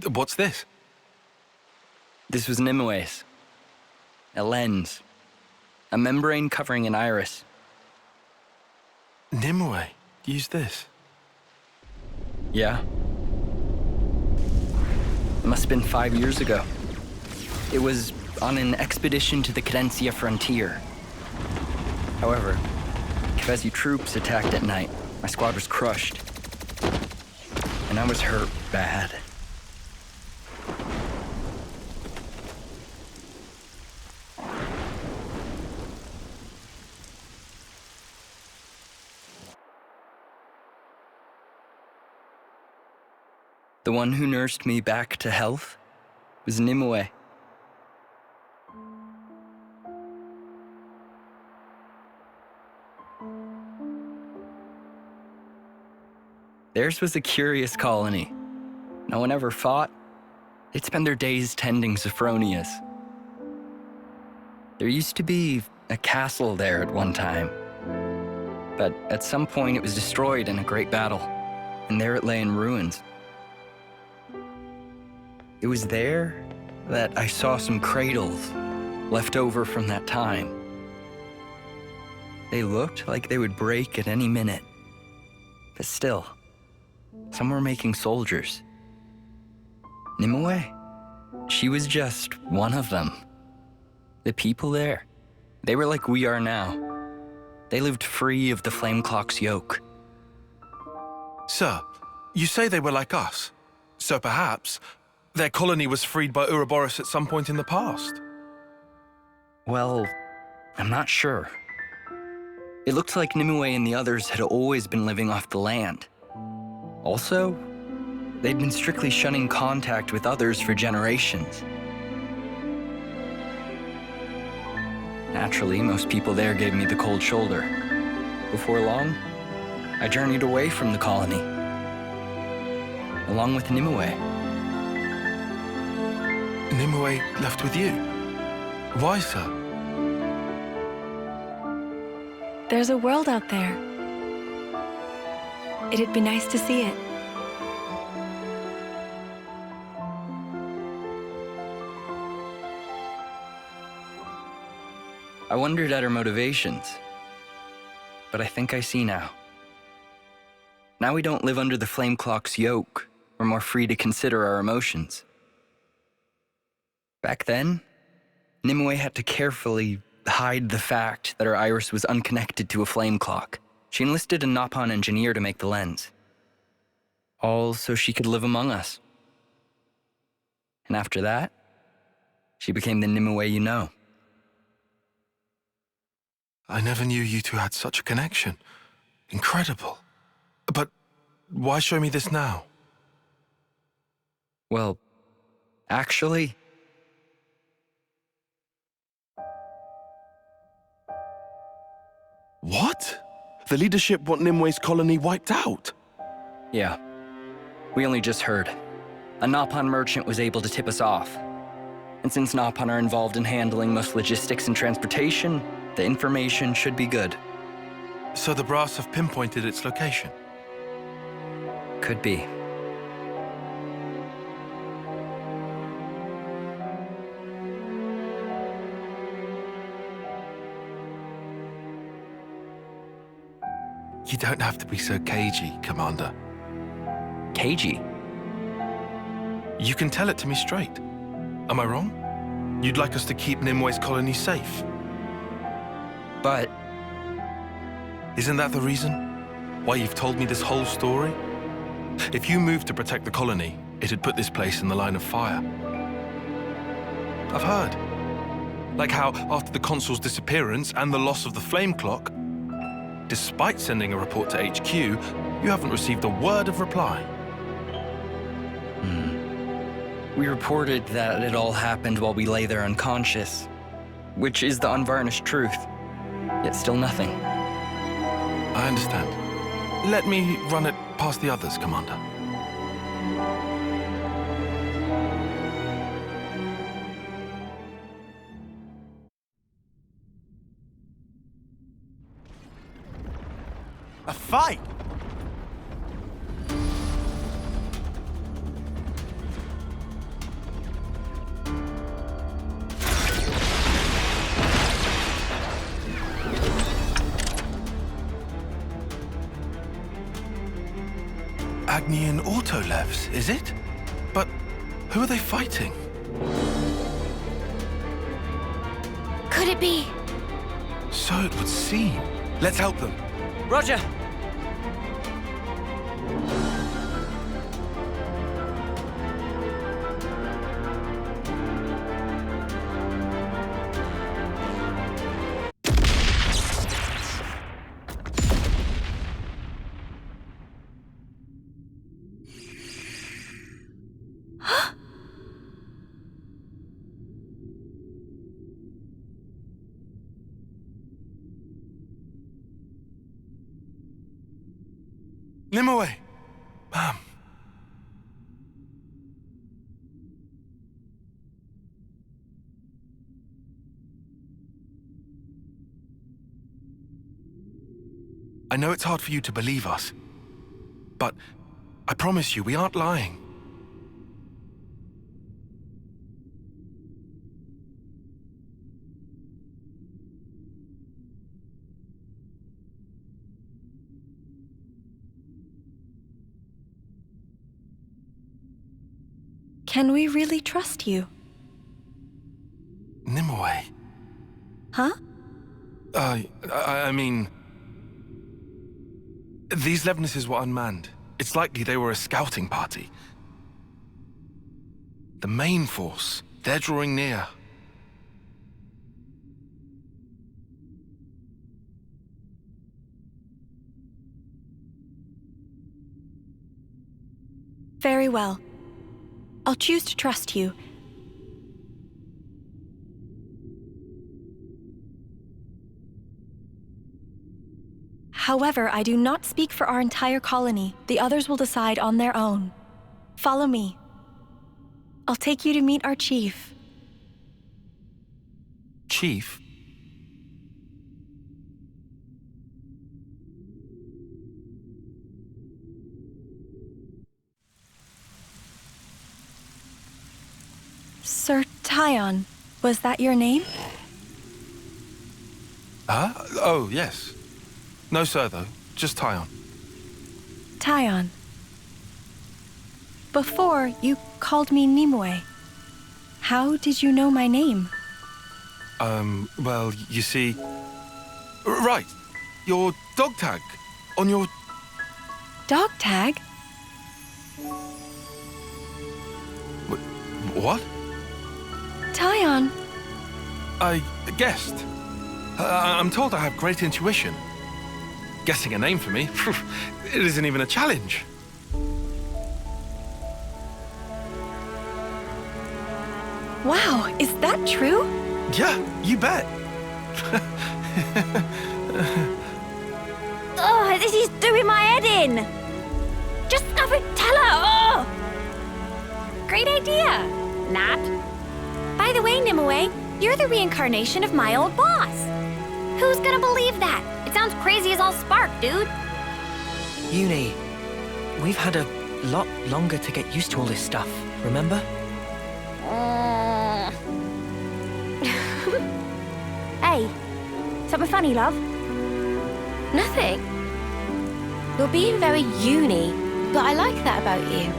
What's this? This was Nimue's. A lens. A membrane covering an iris. Nimue used this. Yeah. It must have been 5 years ago. It was on an expedition to the Cadencia frontier. However, Kevesi troops attacked at night. My squad was crushed. And I was hurt bad. The one who nursed me back to health was Nimue. Theirs was a curious colony. No one ever fought. They'd spend their days tending Sophronias. There used to be a castle there at one time. But at some point it was destroyed in a great battle, and there it lay in ruins. It was there that I saw some cradles left over from that time. They looked like they would break at any minute. But still, some were making soldiers. Nimue, she was just one of them. The people there, they were like we are now. They lived free of the Flame Clock's yoke. Sir, you say they were like us. So perhaps their colony was freed by Ouroboros at some point in the past. Well, I'm not sure. It looked like Nimue and the others had always been living off the land. Also, they'd been strictly shunning contact with others for generations. Naturally, most people there gave me the cold shoulder. Before long, I journeyed away from the colony, along with Nimue. Nimue left with you? Why, sir? There's a world out there. It'd be nice to see it. I wondered at her motivations, but I think I see now. Now we don't live under the Flame Clock's yoke. We're more free to consider our emotions. Back then, Nimue had to carefully hide the fact that her iris was unconnected to a flame clock. She enlisted a Nopon engineer to make the lens. All so she could live among us. And after that, she became the Nimue you know. I never knew you two had such a connection. Incredible. But why show me this now? Well, actually, What? The leadership want Nimue's colony wiped out? yeah. We only just heard. A Nopon merchant was able to tip us off. And since Nopon are involved in handling most logistics and transportation, the information should be good. So the brass have pinpointed its location? Could be. You don't have to be so cagey, Commander. Cagey? You can tell it to me straight. Am I wrong? You'd like us to keep Nimue's colony safe? But Isn't that the reason? Why you've told me this whole story? If you moved to protect the colony, it'd put this place in the line of fire. I've heard. Like how, after the Consul's disappearance and the loss of the Flame Clock, despite sending a report to HQ, you haven't received a word of reply. we reported that it all happened while we lay there unconscious, which is the unvarnished truth, yet still nothing. I understand. Let me run it past the others, Commander. A fight? Agnian Autolevs, is it? But who are they fighting? Could it be? So it would seem. Let's help them. Roger! Nimue! Ma'am. I know it's hard for you to believe us, but I promise you we aren't lying. Can we really trust you? Nimue. Huh? I mean... These Levnesses were unmanned. It's likely they were a scouting party. The main force, they're drawing near. Very well. I'll choose to trust you. However, I do not speak for our entire colony. The others will decide on their own. Follow me. I'll take you to meet our chief. Chief? Sir Taion, was that your name? Huh? Oh, yes. No, sir, though. Just Taion. Taion. Before, you called me Nimue. How did you know my name? Well, you see... Right. Your dog tag. On your... Dog tag? What? Taion. I guessed. I'm told I have great intuition. Guessing a name for me, it isn't even a challenge. Wow, is that true? Yeah, you bet. Oh, this is doing my head in. Just have it, tell her. Oh! Great idea, Nat. By the way, Nimue, you're the reincarnation of my old boss. Who's gonna believe that? It sounds crazy as all spark, dude. Uni, we've had a lot longer to get used to all this stuff, remember? Hey, something funny, love? Nothing. You're being very uni, but I like that about you.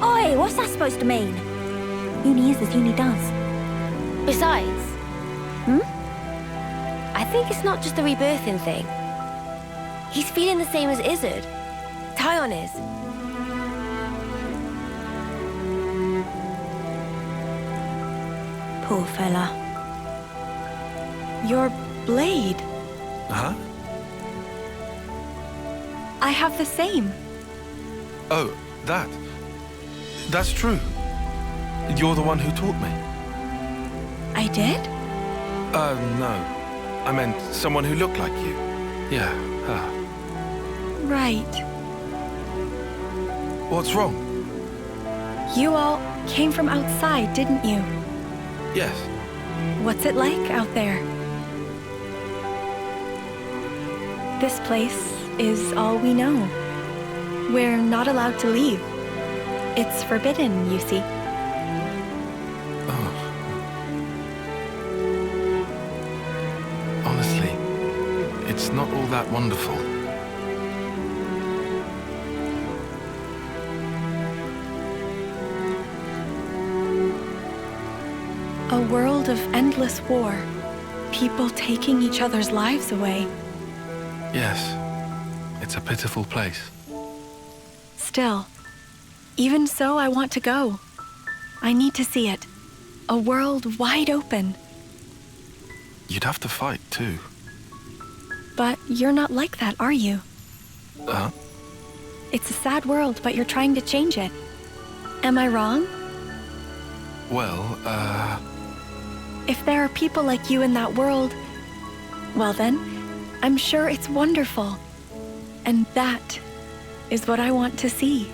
Oi, what's that supposed to mean? Uni is as uni does. Besides, I think it's not just a rebirthing thing. He's feeling the same as Izzard. Taion is. Poor fella. Your blade. Huh? I have the same. Oh, that. That's true. You're the one who taught me. I did? No. I meant someone who looked like you. Yeah, her. Right. What's wrong? You all came from outside, didn't you? Yes. What's it like out there? This place is all we know. We're not allowed to leave. It's forbidden, you see. Oh. Honestly, it's not all that wonderful. A world of endless war. People taking each other's lives away. Yes, it's a pitiful place. Still, even so, I want to go. I need to see it. A world wide open. You'd have to fight, too. But you're not like that, are you? Huh? It's a sad world, but you're trying to change it. Am I wrong? Well, If there are people like you in that world, well then, I'm sure it's wonderful. And that is what I want to see.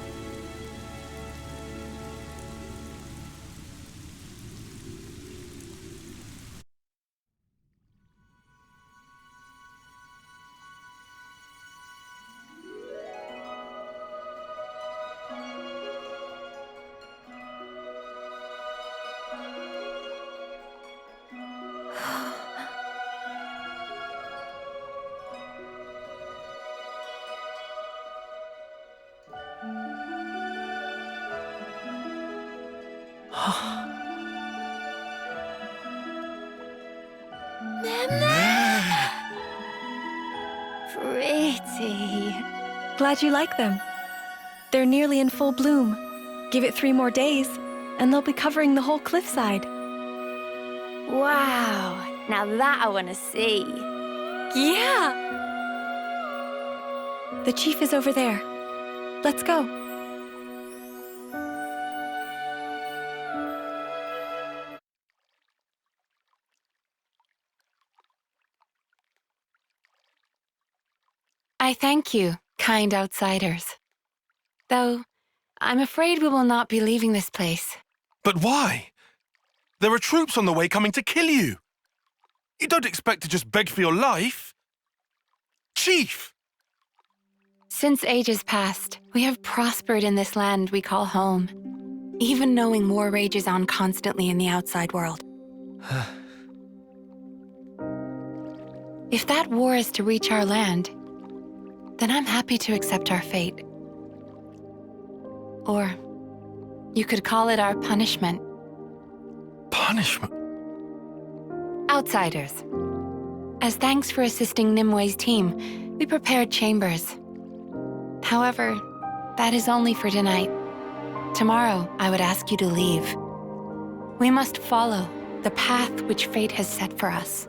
Pretty. Glad you like them. They're nearly in full bloom. Give it 3 more days, and they'll be covering the whole cliffside. Wow. Now that I want to see. Yeah! The chief is over there. Let's go. I thank you, kind outsiders. Though, I'm afraid we will not be leaving this place. but why? There are troops on the way coming to kill you. You don't expect to just beg for your life. Chief! Since ages past, we have prospered in this land we call home, even knowing war rages on constantly in the outside world. If that war is to reach our land, then I'm happy to accept our fate. Or you could call it our punishment. Punishment? Outsiders. As thanks for assisting Nimue's team, we prepared chambers. However, that is only for tonight. Tomorrow, I would ask you to leave. We must follow the path which fate has set for us.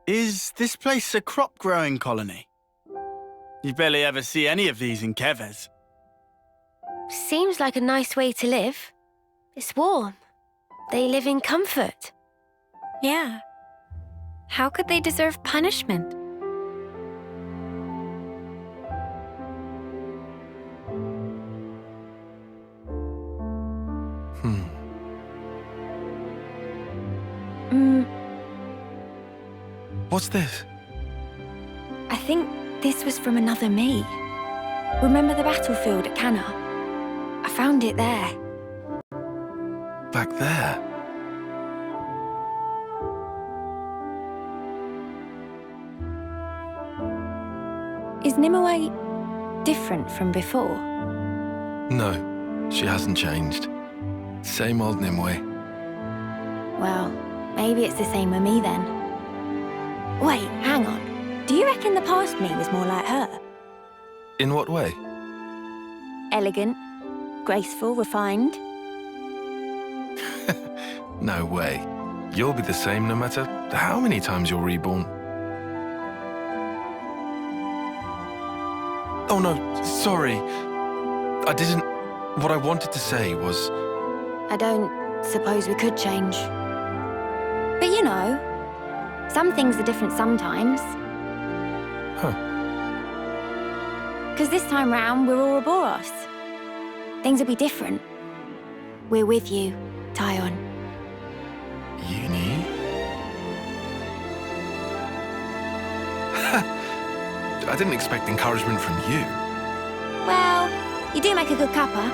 Is this place a crop-growing colony? You barely ever see any of these in Keves. Seems like a nice way to live. It's warm. They live in comfort. Yeah. How could they deserve punishment? What's this? I think this was from another me. Remember the battlefield at Cana? I found it there. Back there? Is Nimue different from before? No, she hasn't changed. Same old Nimue. Well, maybe it's the same with me then. Wait, hang on. Do you reckon the past me was more like her? In what way? Elegant, graceful, refined? No way. You'll be the same no matter how many times you're reborn. Oh no, sorry. I didn't... What I wanted to say was... I don't suppose we could change. But you know, some things are different sometimes. Huh. Because this time round, we're Ouroboros. Things will be different. We're with you, Taion. Uni? I didn't expect encouragement from you. Well, you do make a good cuppa.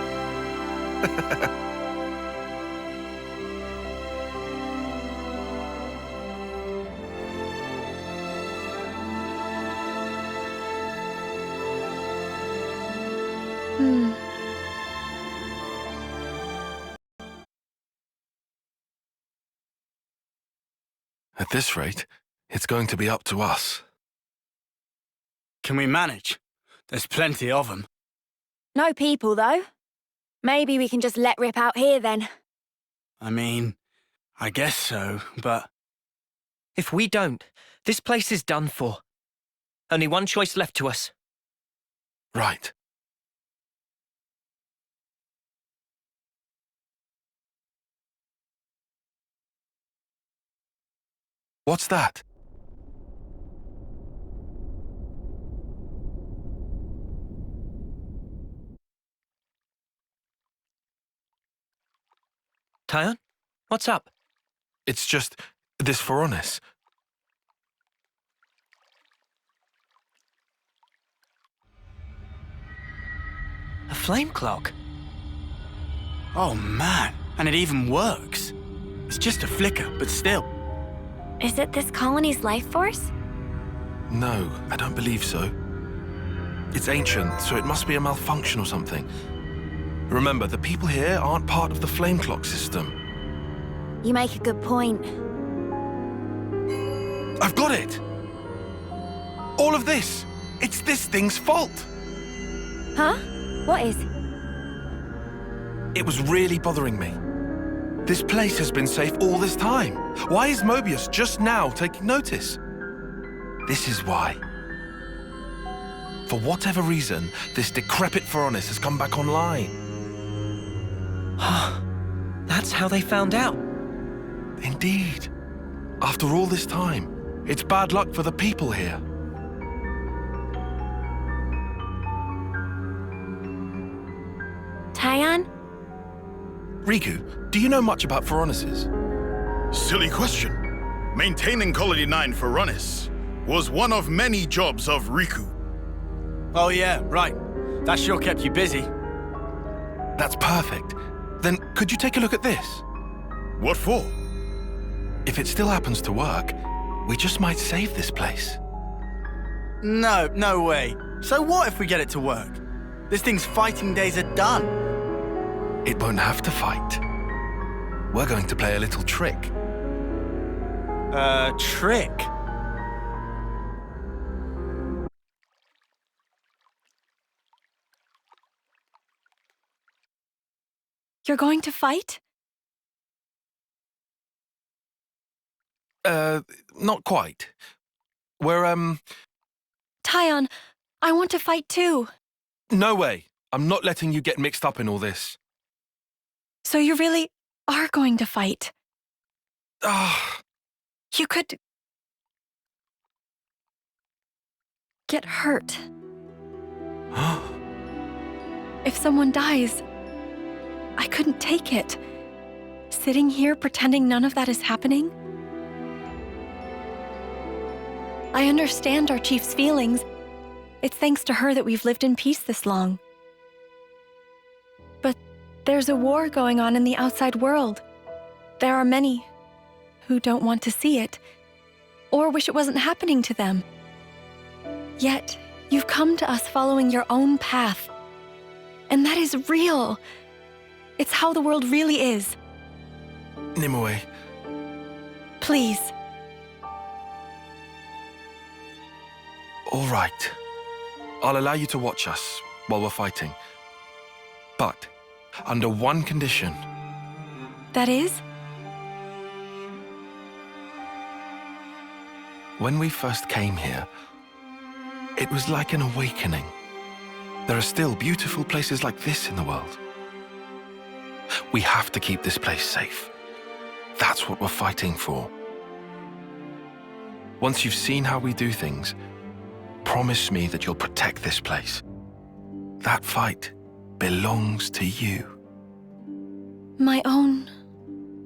At this rate, it's going to be up to us. Can we manage? There's plenty of them. No people, though. Maybe we can just let rip out here, then. I mean, I guess so, but... If we don't, this place is done for. Only one choice left to us. Right. What's that? Taion? What's up? It's just this Phoronis. A flame clock? Oh man, and it even works. It's just a flicker, but still. Is it this colony's life force? No, I don't believe so. It's ancient, so it must be a malfunction or something. Remember, the people here aren't part of the flame clock system. You make a good point. I've got it! All of this! It's this thing's fault! Huh? What is? It was really bothering me. This place has been safe all this time. Why is Mobius just now taking notice? This is why. For whatever reason, this decrepit Phoronis has come back online. That's how they found out. Indeed. After all this time, it's bad luck for the people here. Taion? Riku, do you know much about Phoronises? Silly question. Maintaining Colony 9 for Phoronis was one of many jobs of Riku. Oh yeah, right. That sure kept you busy. That's perfect. Then could you take a look at this? What for? If it still happens to work, we just might save this place. No way. So what if we get it to work? This thing's fighting days are done. It won't have to fight. We're going to play a little trick. Trick? You're going to fight? Not quite. We're, Taion, I want to fight too. No way. I'm not letting you get mixed up in all this. So you really are going to fight? Ah, You could get hurt. If someone dies, I couldn't take it. Sitting here pretending none of that is happening? I understand our chief's feelings. It's thanks to her that we've lived in peace this long. But there's a war going on in the outside world. There are many who don't want to see it, or wish it wasn't happening to them. Yet, you've come to us following your own path. And that is real. It's how the world really is. Nimue, Please. all right. I'll allow you to watch us while we're fighting. But under one condition. That is? When we first came here, it was like an awakening. There are still beautiful places like this in the world. We have to keep this place safe. That's what we're fighting for. Once you've seen how we do things, promise me that you'll protect this place. That fight belongs to you. My own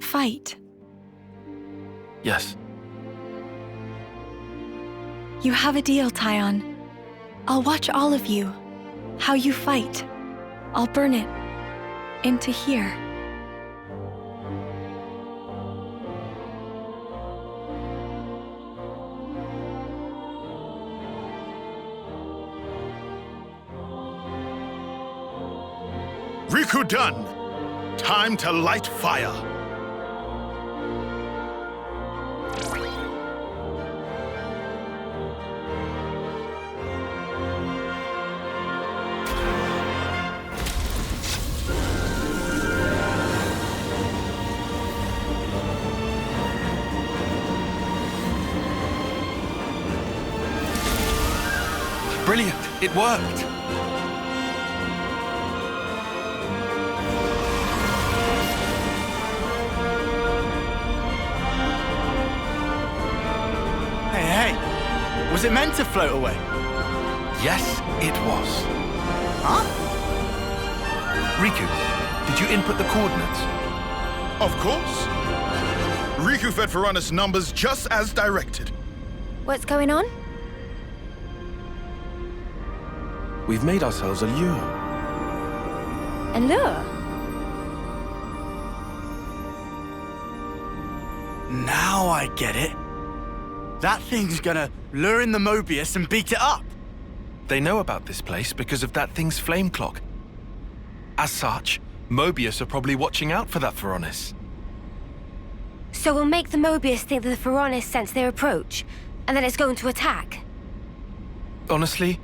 fight. Yes. You have a deal, Taion. I'll watch all of you. How you fight. I'll burn it into here. Riku done! Time to light fire! Brilliant! It worked! Hey, was it meant to float away? Yes, it was. Huh? Riku, did you input the coordinates? Of course. Riku fed Varanus numbers just as directed. What's going on? We've made ourselves a lure. A lure? Now I get it. That thing's gonna lure in the Mobius and beat it up. They know about this place because of that thing's flame clock. As such, Mobius are probably watching out for that Varanus. So we'll make the Mobius think that the Varanus sense their approach, and then it's going to attack. Honestly,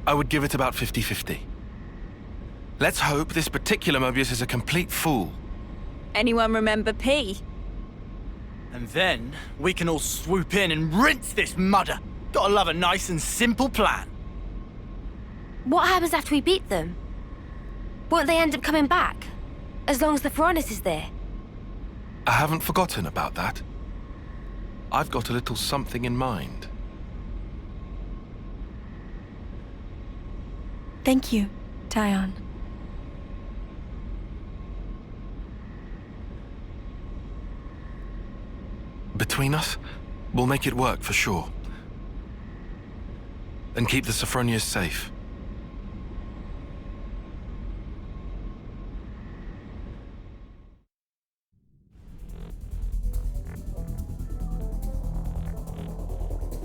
I would give it about 50-50. Let's hope this particular Mobius is a complete fool. Anyone remember P? And then we can all swoop in and rinse this mudder. Gotta love a nice and simple plan. What happens after we beat them? Won't they end up coming back? As long as the Varanus is there? I haven't forgotten about that. I've got a little something in mind. Thank you, Taion. Between us, we'll make it work for sure. And keep the Sophronias safe.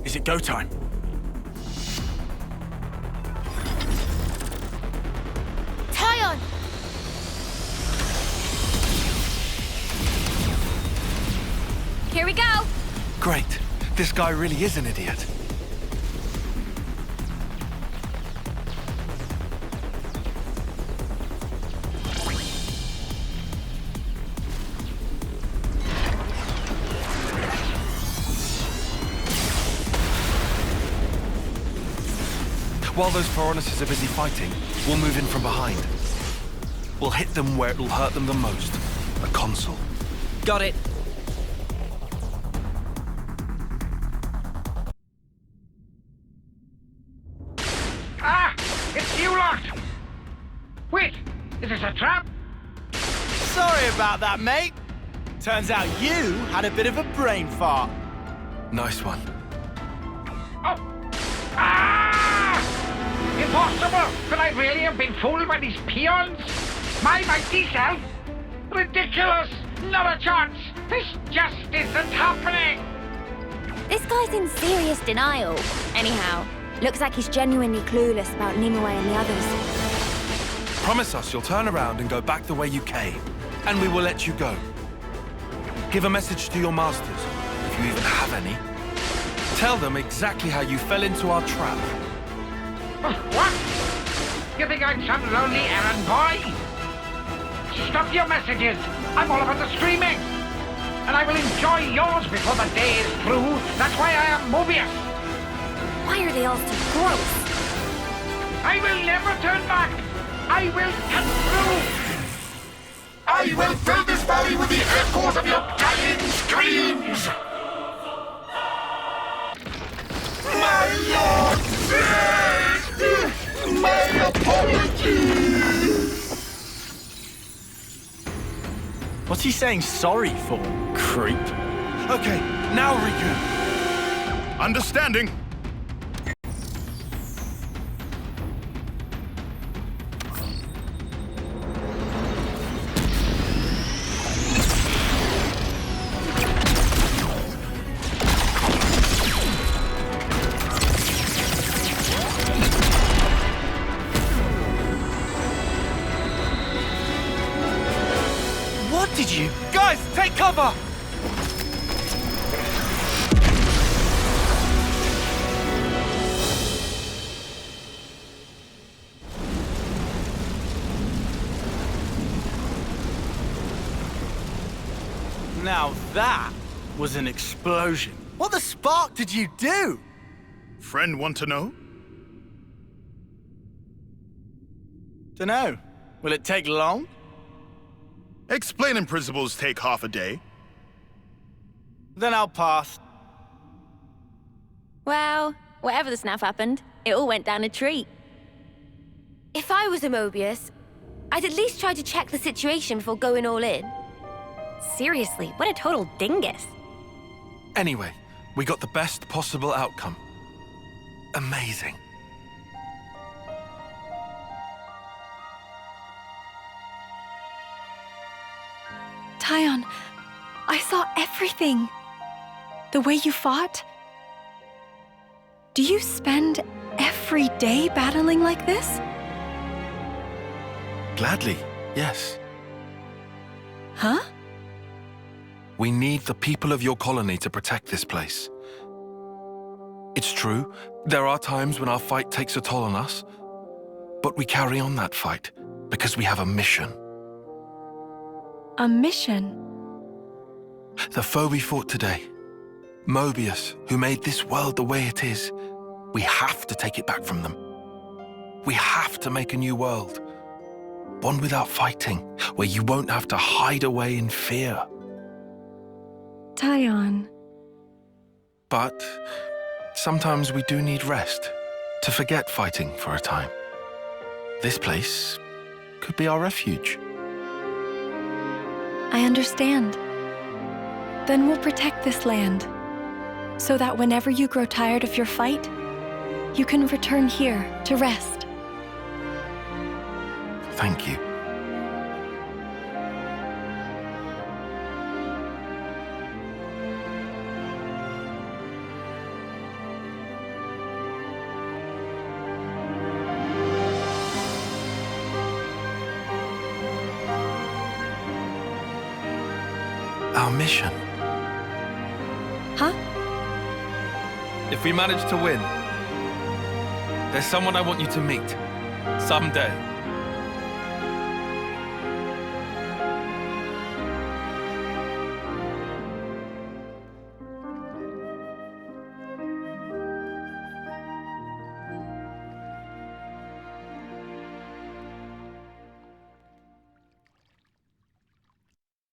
Is it go time? Taion! Here we go! Great. This guy really is an idiot. While those Varanuses are busy fighting, we'll move in from behind. We'll hit them where it'll hurt them the most. The console. Got it. Ah! It's you lot! Wait, is this a trap? Sorry about that, mate. Turns out you had a bit of a brain fart. Nice one. Oh! Ah! Impossible! Could I really have been fooled by these peons? My mighty self? Ridiculous! Not a chance! This just isn't happening! This guy's in serious denial. Anyhow, looks like he's genuinely clueless about Nimue and the others. Promise us you'll turn around and go back the way you came, and we will let you go. Give a message to your masters, if you even have any. Tell them exactly how you fell into our trap. What? You think I'm some lonely errand boy? Stop your messages! I'm all about the screaming! And I will enjoy yours before the day is through. That's why I am Mobius! Why are they all so gross? I will never turn back! I will cut through! I will fill this valley with the echoes of your dying screams! My lord! My apologies! What's he saying sorry for, creep? Okay, now Riku. Understanding. What did you... Guys, take cover! Now that was an explosion. What the spark did you do? Friend want to know? Dunno. Will it take long? Explaining principles take half a day. Then I'll pass. Well, whatever the snaff happened, it all went down a treat. If I was a Mobius, I'd at least try to check the situation before going all in. Seriously, what a total dingus. Anyway, we got the best possible outcome. Amazing. Taion, I saw everything. The way you fought. Do you spend every day battling like this? Gladly, yes. Huh? We need the people of your colony to protect this place. It's true, there are times when our fight takes a toll on us, but we carry on that fight because we have a mission. A mission? The foe we fought today, Mobius, who made this world the way it is, we have to take it back from them. We have to make a new world. One without fighting, where you won't have to hide away in fear. Taion. But sometimes we do need rest, to forget fighting for a time. This place could be our refuge. I understand. Then we'll protect this land, so that whenever you grow tired of your fight, you can return here to rest. Thank you. Our mission. Huh? If we manage to win, there's someone I want you to meet someday.